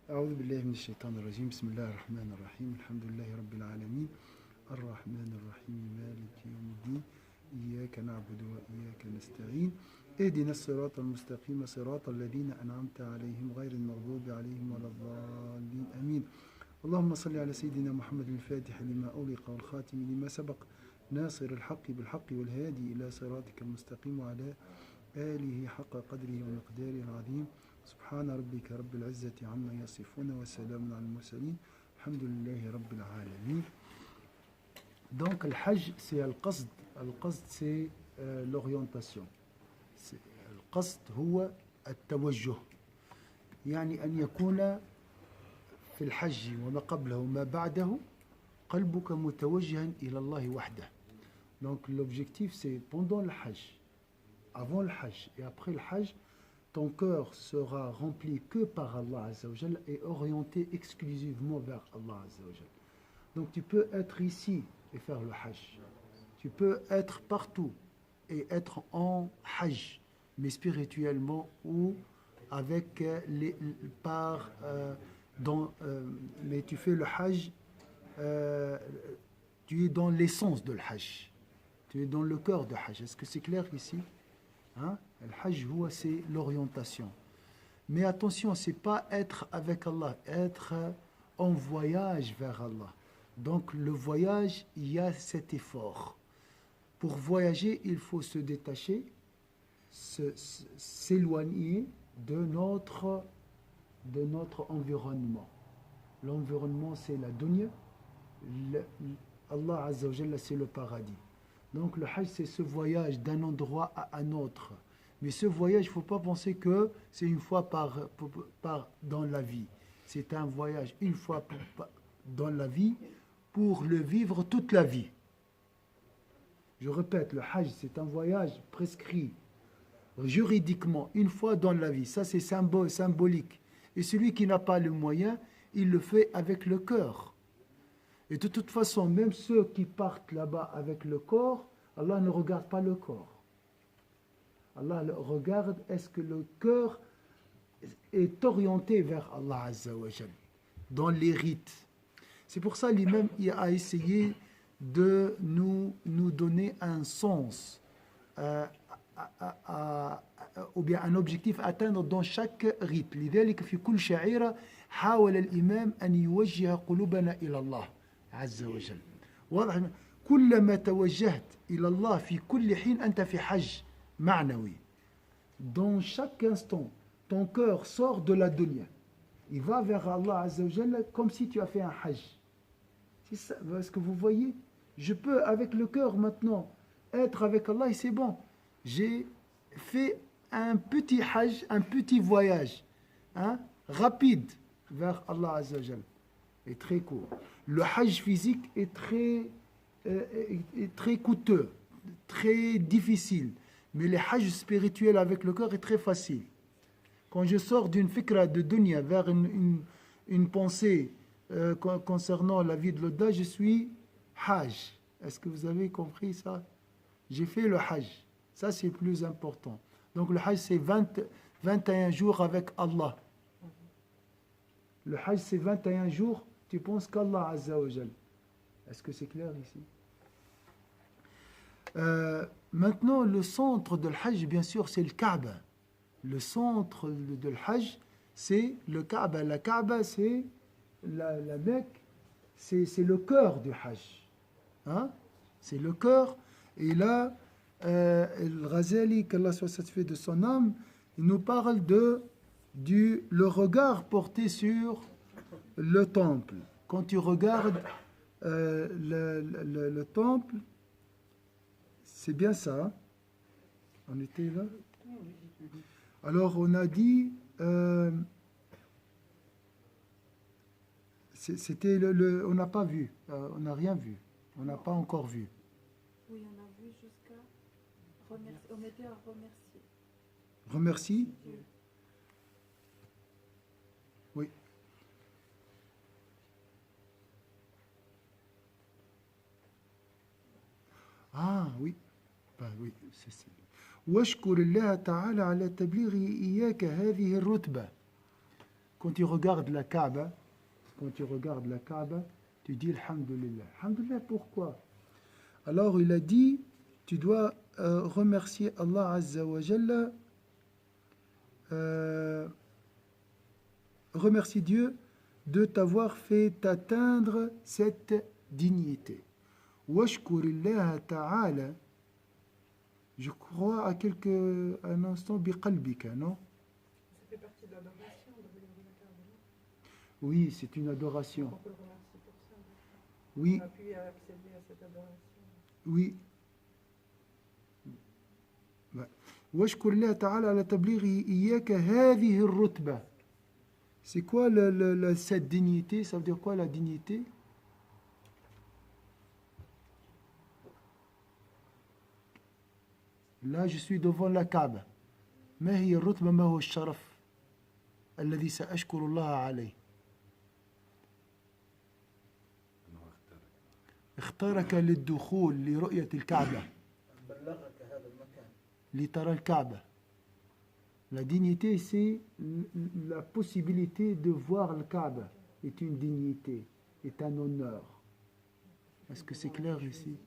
أعوذ بالله من الشيطان الرجيم. بسم الله الرحمن الرحيم. الحمد لله رب العالمين الرحمن الرحيم مالك يوم الدين إياك نعبد وإياك نستعين اهدنا الصراط المستقيم صراط الذين أنعمت عليهم غير المغضوب عليهم ولا الضالين آمين. اللهم صل على سيدنا محمد الفاتح لما أغلق والخاتم لما سبق ناصر الحق بالحق والهادي إلى صراطك المستقيم وعلى آله حق قدره ومقداره العظيم. سبحان ربك رب العزة عما يصفون وسلام على المرسلين الحمد لله رب العالمين. Donc le hajj c'est al-qasd. Al-qasd c'est l'orientation. القصد هو التوجه، يعني أن يكون في الحج وما قبله وما بعده قلبك متوجها إلى الله وحده. Donc l'objectif c'est pendant le hajj, avant le hajj et après le hajj, ton cœur sera rempli que par Allah Azza wa Jal et orienté exclusivement vers Allah Azza wa Jal. Donc tu peux être ici et faire le hajj. Tu peux être partout et être en hajj, mais spirituellement ou avec les par mais tu fais le hajj, tu es dans l'essence de le hajj. Tu es dans le cœur de hajj. Est-ce que c'est clair ici? Hein? Le hajj, c'est l'orientation. Mais attention, c'est pas être avec Allah, être en voyage vers Allah. Donc le voyage, il y a cet effort. Pour voyager, il faut se détacher, s'éloigner de notre environnement. L'environnement, c'est la dunya. Allah Azza wa Jalla, c'est le paradis. Donc le hajj, c'est ce voyage d'un endroit à un autre. Mais ce voyage, il ne faut pas penser que c'est une fois dans la vie. C'est un voyage une fois dans la vie pour le vivre toute la vie. Je répète, le hajj, c'est un voyage prescrit juridiquement une fois dans la vie. Ça, c'est symbolique. Et celui qui n'a pas le moyen, il le fait avec le cœur. Et de toute façon, même ceux qui partent là-bas avec le corps, Allah ne regarde pas le corps. Allah regarde est-ce que le cœur est orienté vers Allah Azza wa Jal, dans les rites. C'est pour ça l'imam a essayé de nous donner un sens, ou bien un objectif à atteindre dans chaque rite. لذلك في كل شعيرة حاول الإمام أن يوجه قلوبنا إلى الله عز وجل. واضح؟ كلما توجهت إلى الله في كل حين أنت في حج معنوي. Dans chaque instant, ton cœur sort de la dunya. Il va vers Allah Azza wa Jalla comme si tu as fait un hajj. C'est ça, est-ce que vous voyez? Je peux avec le cœur maintenant être avec Allah et c'est bon. J'ai fait un petit hajj, un petit voyage, rapide vers Allah Azza wa Jalla. Et très court. Le hajj physique est très coûteux, très difficile. Mais le hajj spirituel avec le cœur est très facile. Quand je sors d'une fikra de dunya vers une pensée concernant la vie de l'au-delà, je suis hajj. Est-ce que vous avez compris ça? J'ai fait le hajj. Ça, c'est le plus important. Donc le hajj, c'est 21 jours avec Allah. Le hajj, c'est 21 jours, tu penses qu'Allah Azza wa Jal. Est-ce que c'est clair ici? Maintenant, le centre de l'Hajj, bien sûr, c'est le Kaaba. Le centre de l'Hajj, c'est le Kaaba. La Kaaba, c'est la Mecque, c'est le cœur du Hajj. Hein? C'est le cœur. Et là, le Ghazali, qu'Allah soit satisfait de son âme, il nous parle le regard porté sur le temple. Quand tu regardes le temple, c'est bien ça. On était là. Alors on a dit, c'était on n'a pas vu, on n'a rien vu, on n'a pas encore vu. Oui, on a vu jusqu'à remercier. On était à remercier. Remercie. Dieu. Oui. Ah oui. Oui, c'est ça. واشكر الله تعالى على تبليغه إياك هذه الرتبة. quand tu regardes la Kaaba, tu dis Alhamdulillah. Alhamdulillah, pourquoi? Alors il a dit, tu dois remercier Allah Azza wa Jalla, remercier Dieu de t'avoir fait atteindre cette dignité. Washkurillah ta'ala, je crois un instant, biqalbika, non? Ça fait partie de l'adoration de regarder la carte, non? Oui, c'est une adoration. On peut le remercier pour ça. Oui, On a pu accéder à cette adoration. oui. واشكر الله تعالى على تبليغه إياك هذه الرتبة. C'est quoi cette dignité? Ça veut dire quoi la dignité? Là, je suis devant la Kaaba. ما هي الرتبة؟ ما هو الشرف الذي سأشكر الله عليه؟ اختارك للدخول لرؤية الكعبة، بلغك هذا المكان لترى الكعبة. La dignité, c'est la possibilité de voir le Kaaba. Est une dignité, est un honneur. Est-ce que c'est clair ici?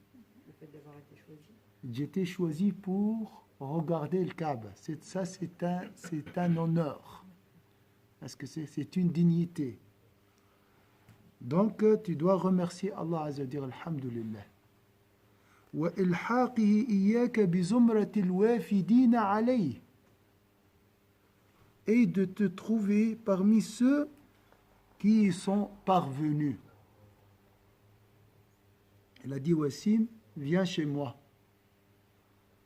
Le fait d'avoir été choisi. J'étais choisi pour regarder le Kaaba. Ça, c'est un honneur. Est-ce que c'est une dignité? Donc, tu dois remercier Allah Azza wa Jalla, Alhamdulillah. وإلحاقه إياك بزمرة الوافدين عليه. Et de te trouver parmi ceux qui y sont parvenus. Il a dit, Wassim, viens chez moi.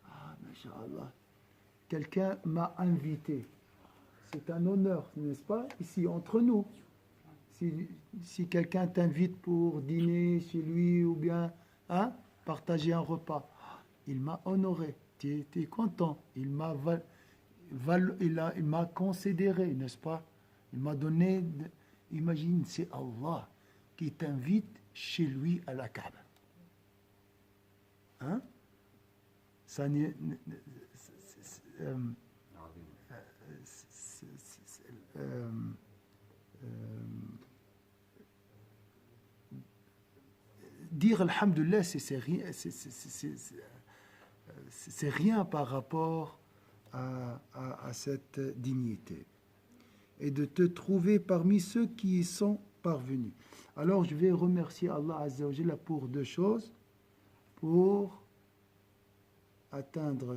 Ah, masha'Allah. Quelqu'un m'a invité. C'est un honneur, n'est-ce pas? Ici, entre nous. Si quelqu'un t'invite pour dîner chez lui ou bien partager un repas, il m'a honoré. Tu es content. Il m'a considéré, n'est-ce pas? Il m'a donné. Imagine, c'est Allah qui t'invite chez lui à la Kaaba. Ça n'est. Dire Alhamdulillah, c'est rien par rapport à cette dignité. Et de te trouver parmi ceux qui y sont parvenus. Alors je vais remercier Allah Azza wa Jalla pour deux choses. Pour atteindre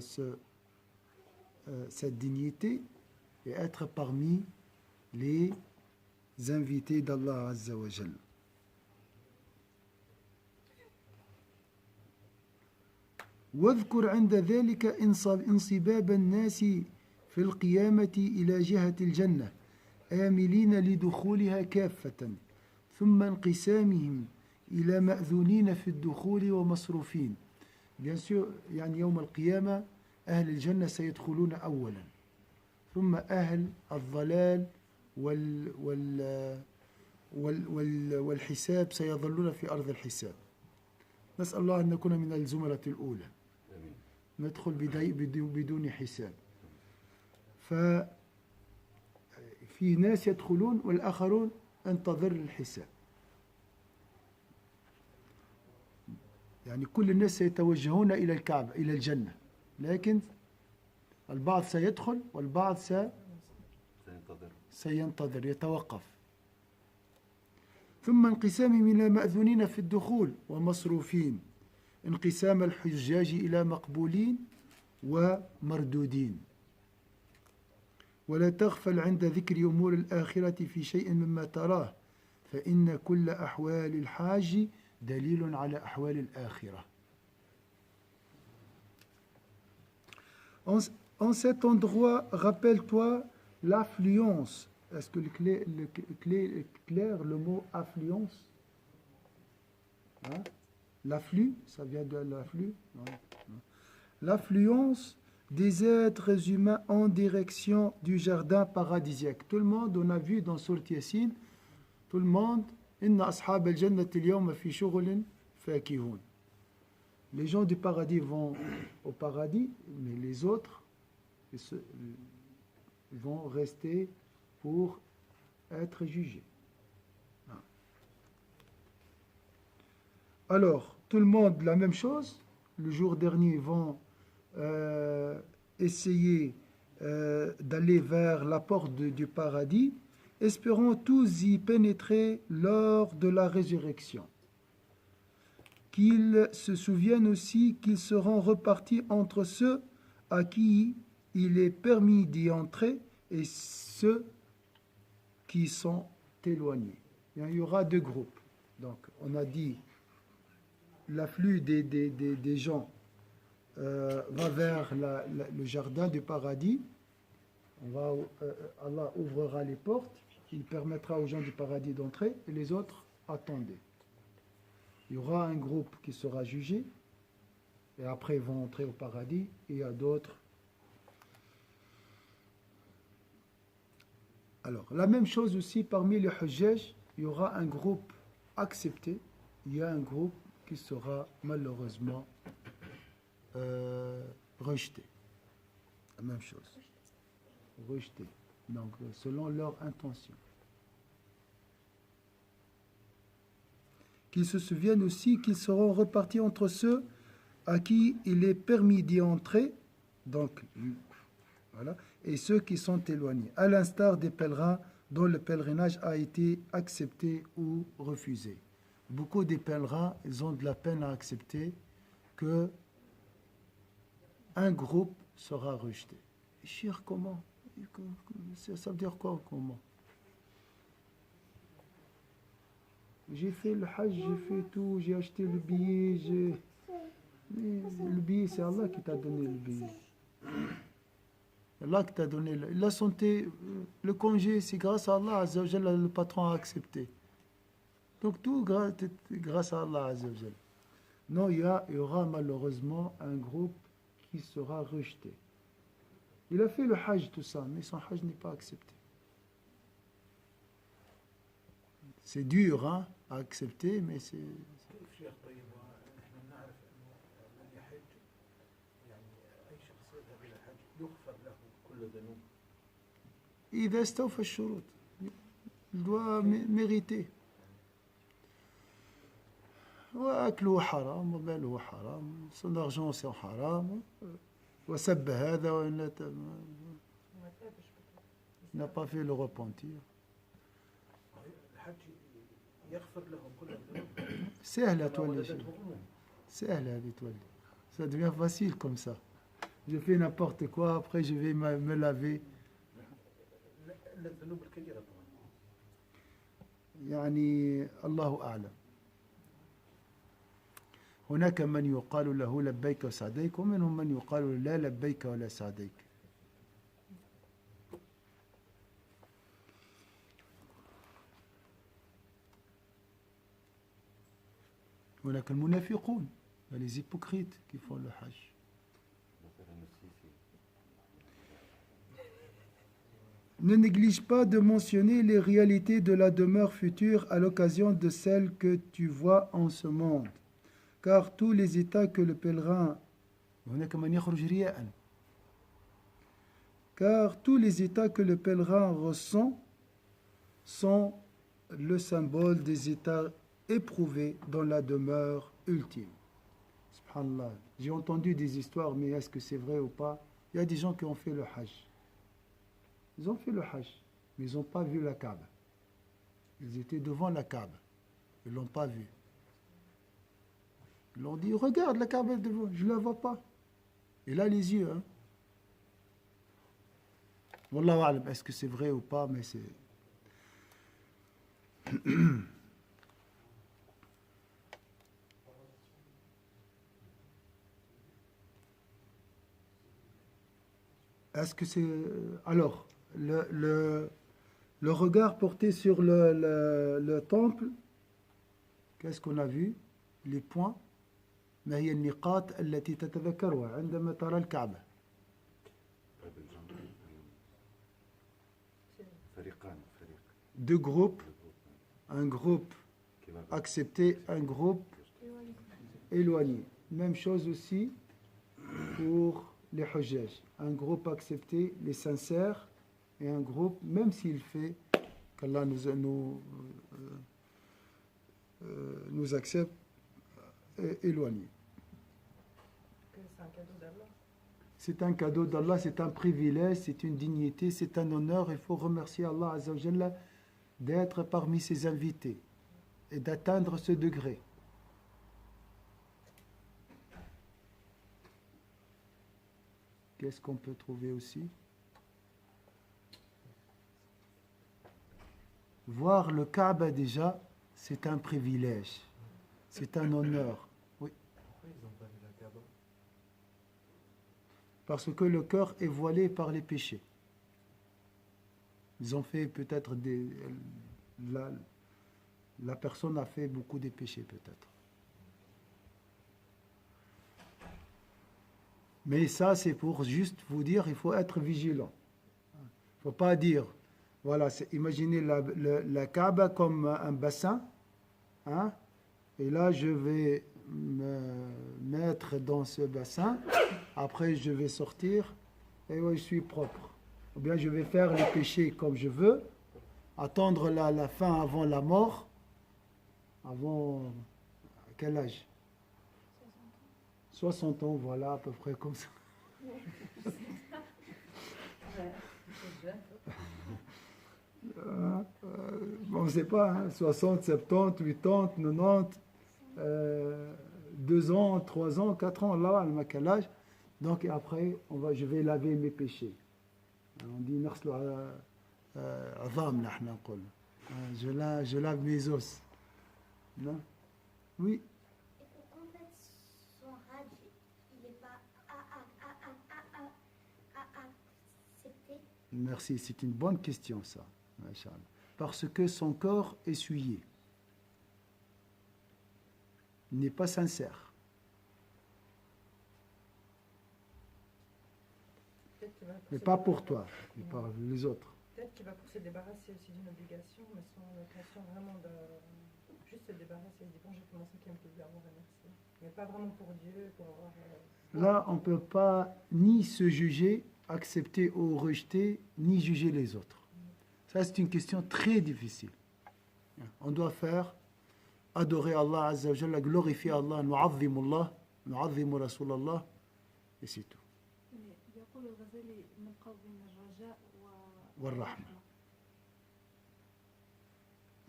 cette dignité et être parmi les invités d'Allah Azza wa Jalla. واذكر عند ذلك انصباب الناس في القيامة إلى جهة الجنة آملين لدخولها كافة ثم انقسامهم إلى مأذونين في الدخول ومصروفين. Bien sûr, يعني يوم القيامة أهل الجنة سيدخلون أولا ثم أهل الضلال والحساب سيظلون في أرض الحساب. نسأل الله أن نكون من الزمرة الأولى ندخل بدون حساب. ففي ناس يدخلون والآخرون انتظر الحساب. يعني كل الناس سيتوجهون إلى الكعبة إلى الجنة، لكن البعض سيدخل والبعض سينتظر يتوقف. ثم انقسام إلى مأذونين في الدخول ومصروفين، انقسام الحجاج إلى مقبولين ومردودين. ولا تغفل عند ذكر أمور الآخرة في شيء مما تراه فإن كل أحوال الحاج دليل على أحوال الآخرة. En cet endroit, rappelle-toi l'affluence. Est-ce que le clair, le mot affluence? L'afflux, ça vient de l'afflux? Non. L'affluence des êtres humains en direction du jardin paradisiaque. Tout le monde, on a vu dans Sourate Yassine, tout le monde, Inna ashab al-jannati al-yawma fi shughulin fakihun. Les gens du paradis vont au paradis, mais les autres vont rester pour être jugés. Alors, tout le monde, la même chose. Le jour dernier, ils vont essayer d'aller vers la porte du paradis, espérant tous y pénétrer lors de la résurrection. Qu'ils se souviennent aussi qu'ils seront repartis entre ceux à qui il est permis d'y entrer et ceux qui sont éloignés. Il y aura deux groupes. Donc, on a dit l'afflux des gens va vers le jardin du paradis. Allah ouvrira les portes, il permettra aux gens du paradis d'entrer et les autres attendaient. Il y aura un groupe qui sera jugé et après ils vont entrer au paradis et il y a d'autres. Alors, la même chose aussi parmi les hujjaj, il y aura un groupe accepté, il y a un groupe qui sera malheureusement rejeté. La même chose. Rejeté. Donc, selon leur intention. Qu'ils se souviennent aussi qu'ils seront repartis entre ceux à qui il est permis d'y entrer, donc, voilà, et ceux qui sont éloignés, à l'instar des pèlerins dont le pèlerinage a été accepté ou refusé. Beaucoup des pèlerins, ils ont de la peine à accepter que un groupe sera rejeté. Chir, comment? Ça veut dire quoi, comment? J'ai fait le hajj, j'ai fait tout, j'ai acheté le billet, mais le billet, c'est Allah qui t'a donné le billet. Allah qui t'a donné la santé, le congé, c'est grâce à Allah, le patron a accepté. Donc tout grâce à Allah. Non, il y aura malheureusement un groupe qui sera rejeté. Il a fait le hajj, tout ça, mais son hajj n'est pas accepté. C'est dur à accepter, mais c'est... إذا استوفى الشروط, il doit mériter. وأكله حرام وماله حرام, son argent c'est حرام, وسب هذا وإن n'a pas fait le repentir. سهل أتولي شيء. سهل هذه تولي. Ça devient facile comme ça. Je fais n'importe quoi, après je vais me laver. يعني الله أعلم. هناك من يقال له لبيك وسعديك ومنهم من يقال لا لبيك ولا سعديك. هناك المنافقون, les hypocrites qui font le hajj. Ne néglige pas de mentionner les réalités de la demeure future à l'occasion de celles que tu vois en ce monde. Car tous les états que le pèlerin ressent sont le symbole des états éprouvés dans la demeure ultime. Subhanallah. J'ai entendu des histoires, mais est-ce que c'est vrai ou pas? Il y a des gens qui ont fait le hajj. Ils ont fait le hajj, mais ils n'ont pas vu la Kaaba. Ils étaient devant la Kaaba. Ils ne l'ont pas vu. Ils l'ont dit, regarde la Kaaba devant, je ne la vois pas. Et là, les yeux. Wallahu a'lam, est-ce que c'est vrai ou pas, mais c'est... Est-ce que c'est... Alors, le regard porté sur le temple, qu'est-ce qu'on a vu? Les points. ما هي النقاط التي تتذكرها عندما ترى الكعبة؟ Deux groupes, un groupe accepté, un groupe éloigné. Même chose aussi pour les hujjaj. Un groupe accepté, les sincères, et un groupe, même s'il fait qu'Allah nous accepte éloignés. Que c'est un cadeau d'Allah. C'est un cadeau d'Allah, c'est un privilège, c'est une dignité, c'est un honneur. Il faut remercier Allah Azza wa Jalla d'être parmi ses invités et d'atteindre ce degré. Qu'est-ce qu'on peut trouver aussi? Voir le Kaaba déjà, c'est un privilège, c'est un honneur. Oui. Pourquoi ils n'ont pas vu la Kaaba? Parce que le cœur est voilé par les péchés. Ils ont fait peut-être la personne a fait beaucoup de péchés peut-être. Mais ça, c'est pour juste vous dire, il faut être vigilant. Il ne faut pas dire, voilà, imaginez la Kaaba comme un bassin, hein, et là, je vais me mettre dans ce bassin, après, je vais sortir, et oui, je suis propre. Ou bien, je vais faire les péchés comme je veux, attendre la fin avant la mort, avant quel âge? 60 ans, voilà, à peu près comme ça. Bon, on ne sait pas, hein, 60, 70, 80, 90, 2 ans, 3 ans, 4 ans, là, à quel âge. Donc après, je vais laver mes péchés. On dit, je lave mes os. Non? Oui. Merci, c'est une bonne question ça, Masha'Allah. Parce que son corps est souillé. Il n'est pas sincère. Mais pas pour toi, mais par les autres. Peut-être qu'il va pour se débarrasser aussi d'une obligation, mais sans l'intention vraiment de juste se débarrasser. Il dit bon, j'ai commencé qui me plaisir, bon, merci. Mais pas vraiment pour Dieu, pour avoir. Là, on ne peut pas ni se juger, accepter ou rejeter, ni juger les autres. Ça, c'est une question très difficile. On doit faire adorer Allah Azza wa Jalla, glorifier Allah, nu'azzimu Allah, nu'azzimu Rasulallah, et c'est tout. يقول الغزالي نبقى بين الرجاء والرحمة.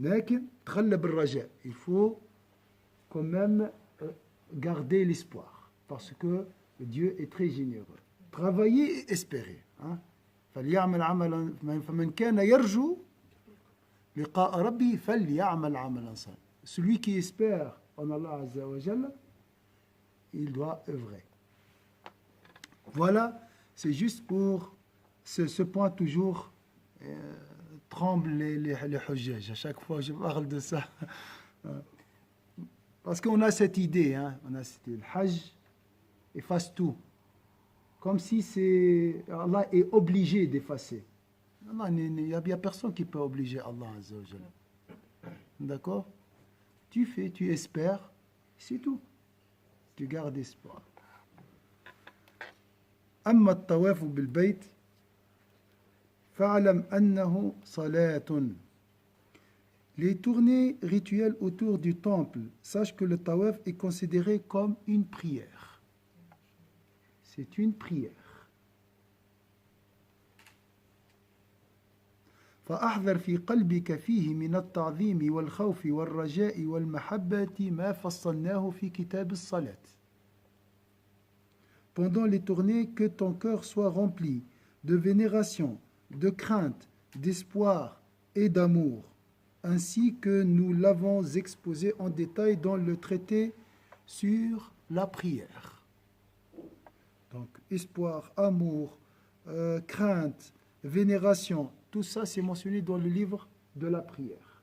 لكن تخلى بالرجاء. Il faut quand même garder l'espoir, parce que Dieu est très généreux. Travailler et espérer. فليعمل عملا فمن كان يرجو لقاء ربه فليعمل عملا صالحا. Celui qui espère en Allah Azza wa Jalla, il doit œuvrer. Voilà, c'est juste pour ce point toujours tremble les hujjaj. À chaque fois je parle de ça. Parce qu'on a cette idée, hein, on a cette idée, le hajj efface tout. Comme si Allah est obligé d'effacer. Il n'y a personne qui peut obliger Allah Azza wa Jalla. D'accord? Tu fais, tu espères, c'est tout. Tu gardes espoir. أما الطواف بالبيت فاعلم أنه صلاة. Les tournées rituelles autour du temple, sache que le tawaf est considéré comme une prière. C'est une prière. فأحذر في قلبك فيه من التعظيم والخوف والرجاء والمحبة ما فصلناه في كتاب الصلاة. Pendant les tournées, que ton cœur soit rempli de vénération, de crainte, d'espoir et d'amour, ainsi que nous l'avons exposé en détail dans le traité sur la prière. Donc, espoir, amour, crainte, vénération, tout ça c'est mentionné dans le livre de la prière.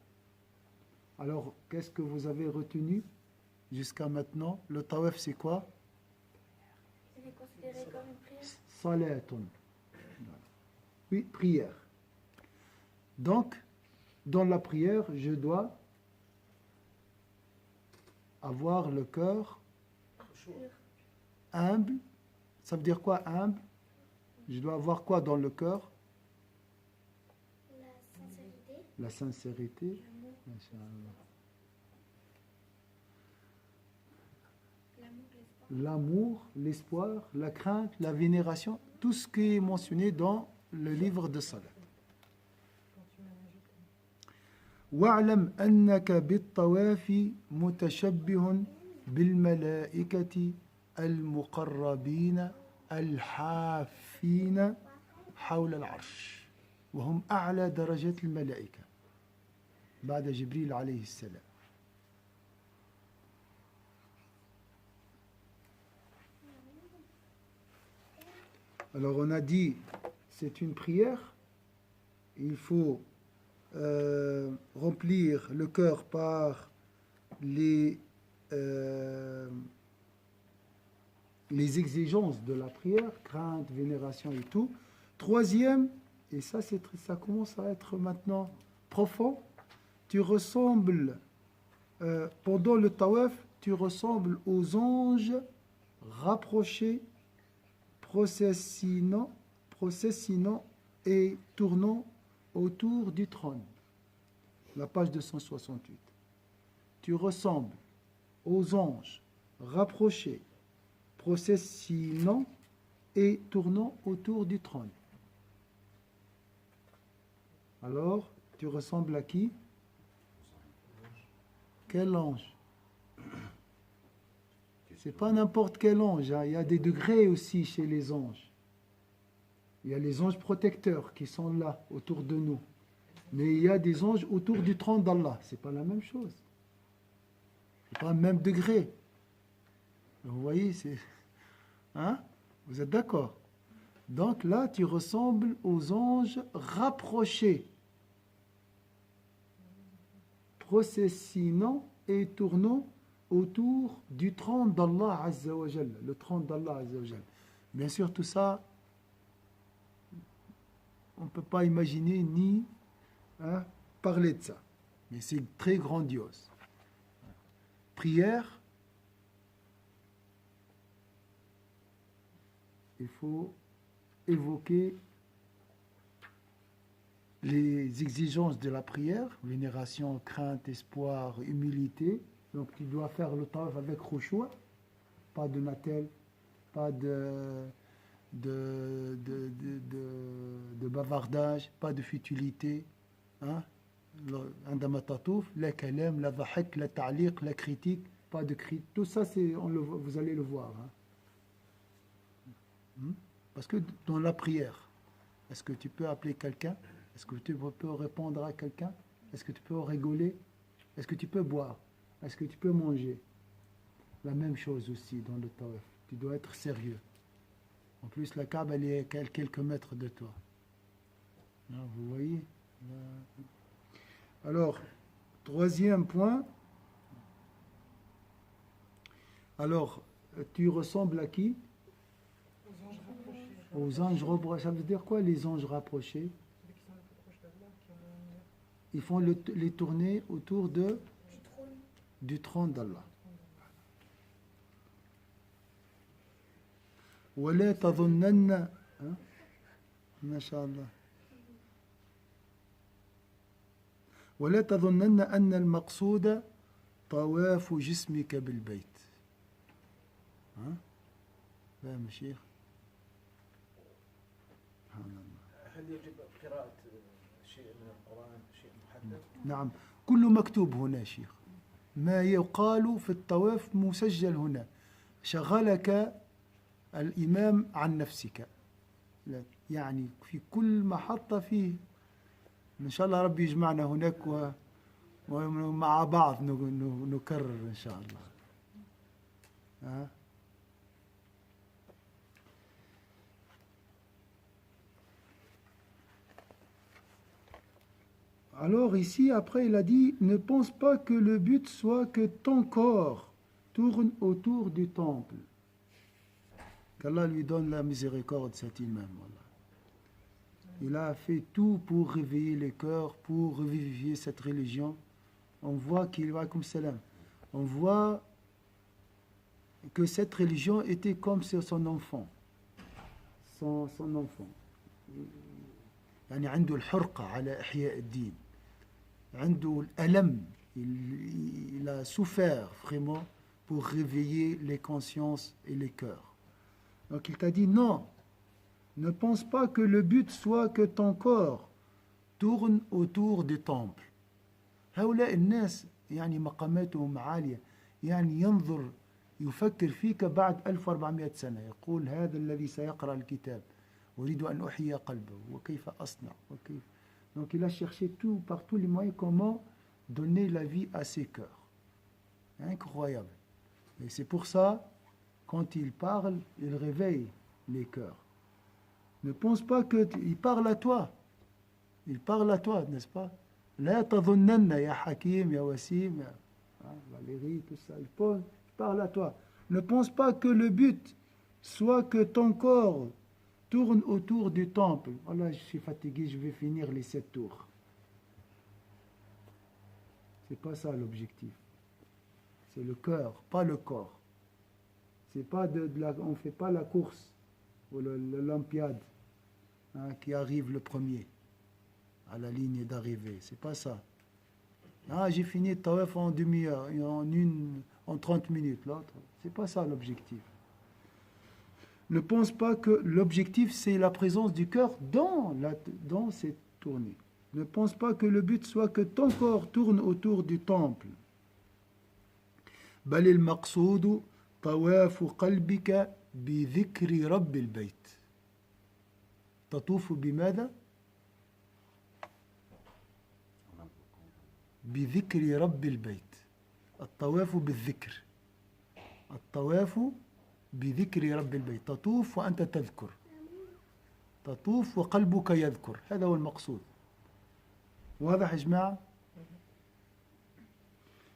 Alors, qu'est-ce que vous avez retenu jusqu'à maintenant? Le tawaf, c'est quoi? C'est considéré comme une prière. Salatun. Oui, prière. Donc, dans la prière, je dois avoir le cœur humble. Ça veut dire quoi, humble? Je dois avoir quoi dans le cœur? La sincérité. la sincérité. Inch'Allah. L'amour, l'espoir, la crainte, la vénération, tout ce qui est mentionné dans le livre de Salah. واعلم أنك بالطواف متشبه بالملائكة المقربين الحافين حول العرش وهم أعلى درجات الملائكة بعد جبريل عليه السلام. Alors on a dit, c'est une prière, il faut remplir le cœur par les exigences de la prière, crainte, vénération et tout. Troisième, et ça, ça commence à être maintenant profond, tu ressembles, pendant le tawaf, tu ressembles aux anges rapprochés, processinant et tournant autour du trône. La page 268. Tu ressembles aux anges rapprochés, processinant et tournant autour du trône. Alors, tu ressembles à qui? Quel ange? C'est pas n'importe quel ange, hein. Il y a des degrés aussi chez les anges. Il y a les anges protecteurs qui sont là, autour de nous. Mais il y a des anges autour du trône d'Allah. C'est pas la même chose. C'est pas le même degré. Vous voyez, c'est... Hein? Vous êtes d'accord? Donc là, tu ressembles aux anges rapprochés, processinant et tournant autour du trône d'Allah Azza wa Jalla, le trône d'Allah Azza wa Jalla. Bien sûr, tout ça, on ne peut pas imaginer ni parler de ça. Mais c'est très grandiose. Prière, il faut évoquer les exigences de la prière, vénération, crainte, espoir, humilité. Donc tu dois faire le tawaf avec khushu', pas de natel, pas de bavardage, pas de futilité. عندما تطوف لا كلام لا ضحك لا تعليق لا critique, pas de cri. Tout ça, vous allez le voir. Parce que dans la prière, est-ce que tu peux appeler quelqu'un? Est-ce que tu peux répondre à quelqu'un? Est-ce que tu peux rigoler? Est-ce que tu peux boire? Est-ce que tu peux manger? La même chose aussi dans le tawaf. Tu dois être sérieux. En plus, la Kaaba, elle est à quelques mètres de toi. Vous voyez? Alors, troisième point. Alors, tu ressembles à qui? Aux anges rapprochés. Ça veut dire quoi, les anges rapprochés? Ils font les tournées autour du trône d'Allah. ولا تظنن ما شاء الله ولا تظنن أن المقصود طواف جسمك بالبيت. فاهم الشيخ؟ سبحان الله. هل يجب قراءة شيء من القرآن، شيء محدد؟ نعم، كل مكتوب هنا شيخ. ما يقال في الطواف مسجل هنا. شغلك الإمام عن نفسك. يعني في كل محطة فيه. إن شاء الله ربي يجمعنا هناك ومع بعض نكرر إن شاء الله. Alors ici, après, il a dit, ne pense pas que le but soit que ton corps tourne autour du temple. Qu'Allah lui donne la miséricorde, cet imam. Il a fait tout pour réveiller les cœurs, pour revivifier cette religion. On voit qu'il va comme salam. On voit que cette religion était comme son enfant. Son enfant. يعني عنده الحرقة على إحياء الدين. عنده الألم, il a souffert vraiment pour réveiller les consciences et les cœurs. Donc il t'a dit non, ne pense pas que le but soit que ton corps tourne autour du temple. هؤلاء الناس يعني مقاماتهم عالية, يعني ينظر يفكر فيك بعد 1400 سنة, يقول هذا الذي سيقرأ الكتاب أريد أن أحيي قلبه وكيف أصنع وكيف. Donc il a cherché tout, par tous les moyens comment donner la vie à ses cœurs. Incroyable. Et c'est pour ça, quand il parle, il réveille les cœurs. Ne pense pas qu'il parle à toi. Il parle à toi, n'est-ce pas? لا تظنن يا حكيم يا وسيم يا Valérie, tout ça, il parle à toi. Ne pense pas que le but soit que ton corps tourne autour du temple. Voilà, je suis fatigué, je vais finir les 7 tours. C'est pas ça l'objectif. C'est le cœur, pas le corps. C'est pas on ne fait pas la course ou l'Olympiade qui arrive le premier à la ligne d'arrivée. C'est pas ça. Ah, j'ai fini le tawaf en demi-heure, en 30 minutes, l'autre. C'est pas ça l'objectif. Ne pense pas que l'objectif c'est la présence du cœur dans cette tournée. Ne pense pas que le but soit que ton corps tourne autour du temple. بل المقصود طواف قلبك بذكر رب البيت. تطوف بماذا؟ بذكر رب البيت. الطواف بالذكر. الطواف بذكر رب البيت. تطوف وأنت تذكر. تطوف وقلبك يذكر. هذا هو المقصود. واضح يا جماعة؟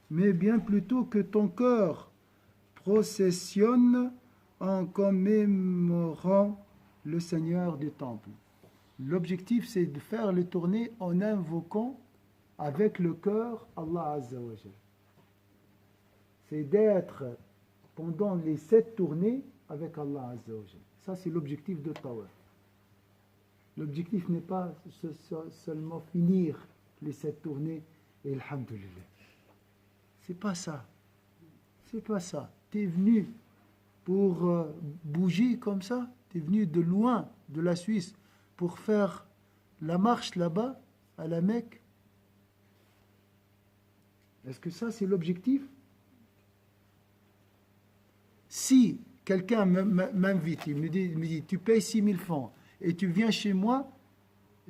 Mais bien plutôt que ton cœur processionne en commémorant le Seigneur du temple. L'objectif c'est de faire les tournées en invoquant avec le cœur Allah Azza wa Jal. C'est d'être pendant les 7 tournées avec Allah Azza wa Jal. Ça c'est l'objectif de Tawaf. L'objectif n'est pas seulement finir les 7 tournées et alhamdulillah. C'est pas ça. C'est pas ça. Tu es venu pour bouger comme ça. Tu es venu de loin, de la Suisse, pour faire la marche là-bas, à la Mecque. Est-ce que ça, c'est l'objectif? Si quelqu'un m'invite, il me dit, tu payes 6 000 francs et tu viens chez moi,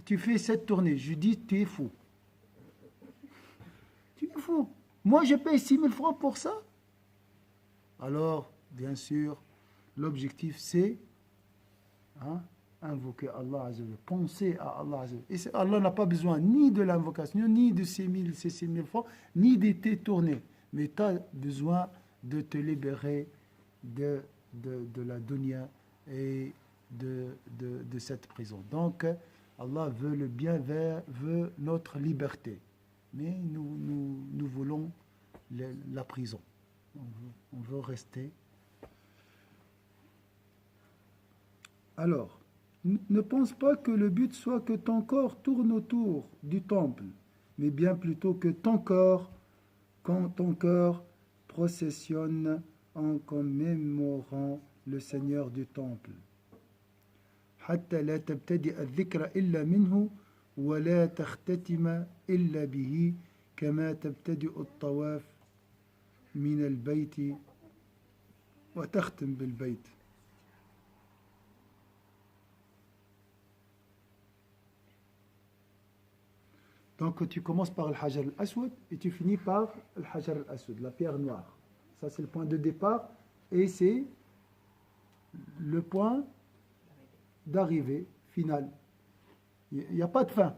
tu fais cette tournée. Je dis, tu es fou. Tu es fou. Moi, je paye 6 000 francs pour ça. Alors, bien sûr, l'objectif, c'est invoquer Allah Azza wa Jalla, penser à Allah Azza wa Jalla. Et Allah n'a pas besoin ni de l'invocation, ni de ces 6 000 francs, ni de tes tournées. Mais tu as besoin de te libérer de la dunya et de cette prison. Donc, Allah veut le bien, veut notre liberté. Mais nous voulons la prison. On veut rester. Alors, ne pense pas que le but soit que ton corps tourne autour du temple, mais bien plutôt que quand ton cœur processionne en commémorant le Seigneur du temple. حتى لا تبتدئ الذكر إلا منه ولا تختتم إلا به كما تبتدئ الطواف من البيت وتختم بالبيت. Donc tu commences par le Hajar al-Aswad et tu finis par le Hajar al-Aswad, la pierre noire. Ça c'est le point de départ et c'est le point d'arrivée final. Il n'y a pas de fin.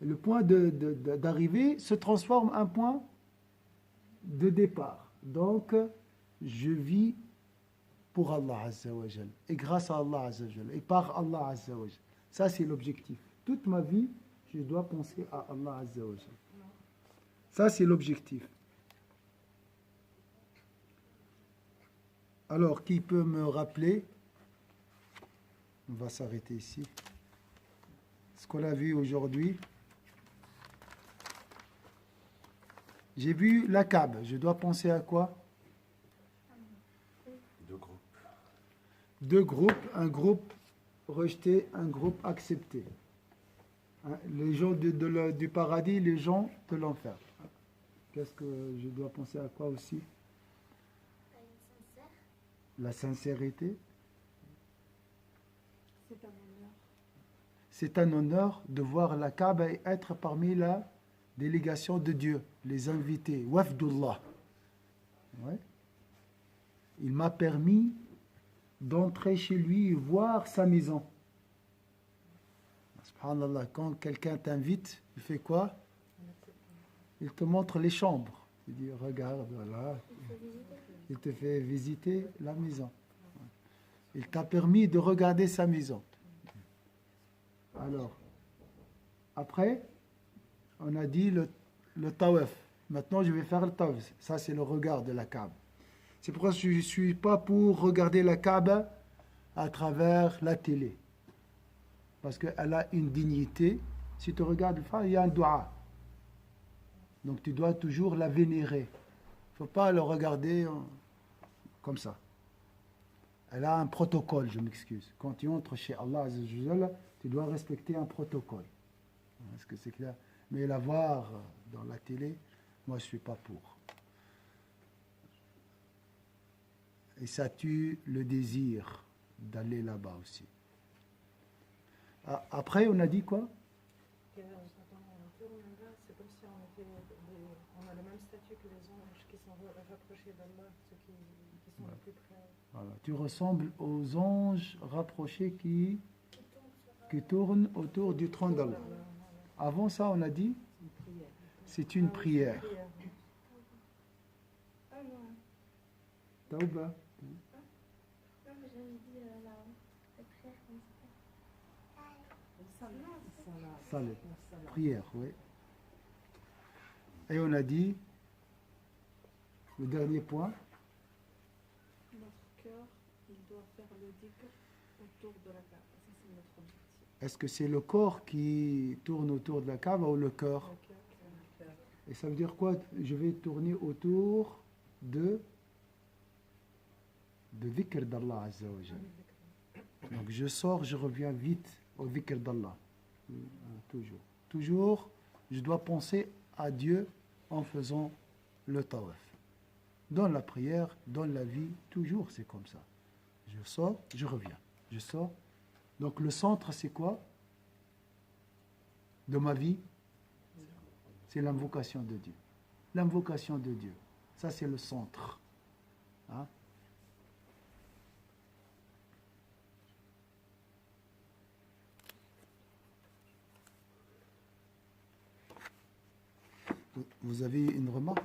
Le point d'arrivée se transforme en point de départ. Donc, je vis pour Allah Azza wa Jal et grâce à Allah Azza wa Jal et par Allah Azza wa Jal. Ça, c'est l'objectif. Toute ma vie, je dois penser à Allah Azza wa Jal. Ça, c'est l'objectif. Alors, qui peut me rappeler? On va s'arrêter ici. Ce qu'on a vu aujourd'hui. J'ai vu la Kaaba. Je dois penser à quoi? Deux groupes. Deux groupes, un groupe rejeté, un groupe accepté. Hein, les gens du paradis, les gens de l'enfer. Qu'est-ce que je dois penser à quoi aussi? La sincérité. C'est un honneur. C'est un honneur de voir la Kaaba et être parmi la délégation de Dieu, les invités, Wafdullah. Ouais. Il m'a permis d'entrer chez lui et voir sa maison. Subhanallah, quand quelqu'un t'invite, il fait quoi? Il te montre les chambres. Il dit, regarde, voilà. Il te fait visiter la maison. Il t'a permis de regarder sa maison. Alors, après, on a dit le tawaf. Maintenant, je vais faire le tawaf. Ça, c'est le regard de la Kaaba. C'est pourquoi je ne suis pas pour regarder la Kaaba à travers la télé. Parce qu'elle a une dignité. Si tu regardes, il y a un dua. Donc, tu dois toujours la vénérer. Il ne faut pas le regarder comme ça. Elle a un protocole, je m'excuse. Quand tu entres chez Allah Azza wa Jalla, tu dois respecter un protocole. Est-ce que c'est clair? Mais la voir dans la télé, moi je ne suis pas pour. Et ça tue le désir d'aller là-bas aussi. Après, on a dit quoi? Quand on tourne là, c'est comme si on a le même statut que les anges qui sont rapprochés d'Allah, ceux qui sont les plus près. Voilà. Tu ressembles aux anges rapprochés qui tournent autour du trône d'Allah. Avant ça, on a dit, c'est une prière. Ah non. Tauba. Non, mais j'avais dit là-haut. La prière, comment ça s'appelle? Salat. Prière, oui. Et on a dit, le dernier point, Notre cœur, il doit faire le dhikr autour de la Kaaba. Ça, c'est notre objectif. est-ce que c'est le corps qui tourne autour de la Kaaba ou le cœur? Et ça veut dire quoi? Je vais tourner autour de dhikr d'Allah Azza wa Jalla. Donc je sors, je reviens vite au dhikr d'Allah. Toujours. Toujours, je dois penser à Dieu en faisant le tawaf. Dans la prière, dans la vie, toujours c'est comme ça. Je sors, je reviens. Je sors. Donc le centre, c'est quoi de ma vie? C'est l'invocation de Dieu. L'invocation de Dieu. Ça, c'est le centre. Hein? Vous avez une remarque?